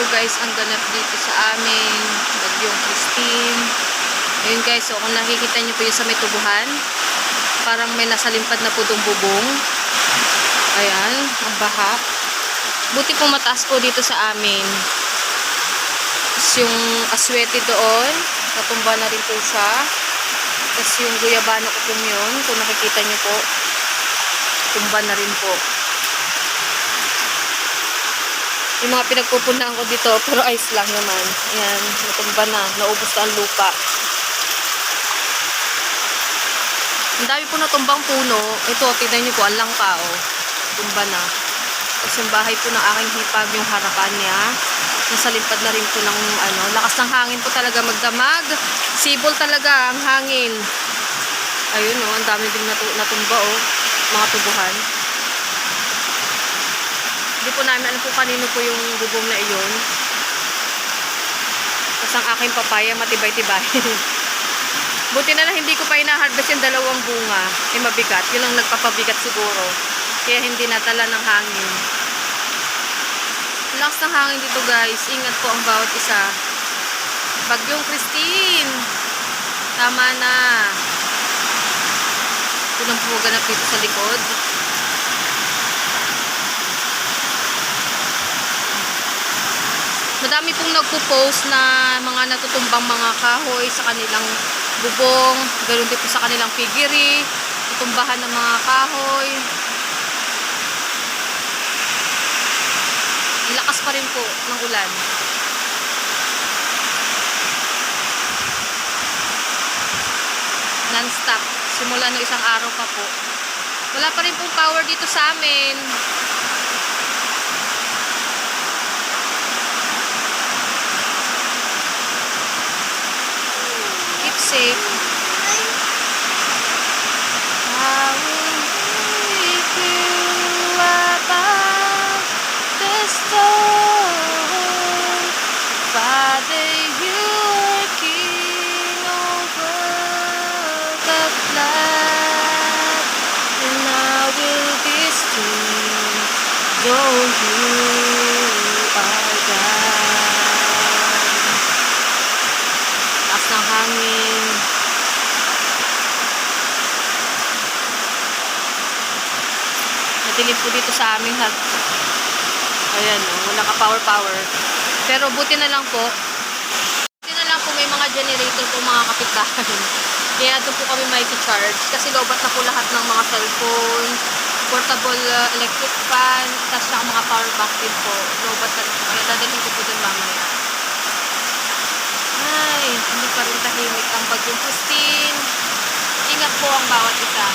po guys ang ganap dito sa amin, Bagyong Christine. Ayun guys, so kung nakikita nyo po yung sa may tubuhan, parang may nasalimpad na po itong bubong. Ayan, ang baha. Buti po mataas po dito sa amin. Tapos yung aswete doon, natumba na rin po siya. Tapos yung guyabano ko po yun, kung nakikita nyo po, tumba na rin po. Yung mga pinagpupunaan ko dito, pero ice lang naman. Ayan, natumba na, naubos na ang lupa. Ang dami po natumbang puno. Ito, tignan nyo po, ang langka, oh. Tumba na. Tapos yung bahay po ng aking hipag, yung harapan niya, nasalimpad na rin po ng lakas ng hangin po talaga magdamag. Sibol talaga ang hangin. Ayun, oh, ang dami din natumba, oh. Mga tubuhan. Hindi po namin alam po kanino po yung bubong na iyon. Tapos ang aking papaya, matibay-tibay. Buti na lang hindi ko pa ina-harvest yung dalawang bunga. Eh mabigat. Yun ang nagpapabigat siguro. Kaya hindi natala ng hangin. Lakas ng hangin dito guys. Ingat po ang bawat isa. Bagyong Christine. Tama na. Ito lang po ganap dito sa likod. Madami pong nagpo-post na mga natutumbang mga kahoy sa kanilang bubong, ganoon din po sa kanilang piggery, tutumbahan ng mga kahoy. Lakas pa rin po ng ulan. Non-stop. Simula ng isang araw pa po. Wala pa rin pong power dito sa amin. Safe. I will leave you above the storm. Father, you are king over the flood, and I will be still, though you are God. Taas ng hangin. Madilim po dito sa amin. Ayan, wala ka power. Pero buti na lang po. May mga generator po mga kapitbahay. Kaya doon po kami may charge. Kasi lobat na po lahat ng mga cellphone, portable electric fan, tapos saka mga power bank din po. Lobat na rin po. Kaya dadalhin ko po din mamaya. Ay, hindi pa rin tahimik ang Bagyong Christine. Ingat po ang bawat isa.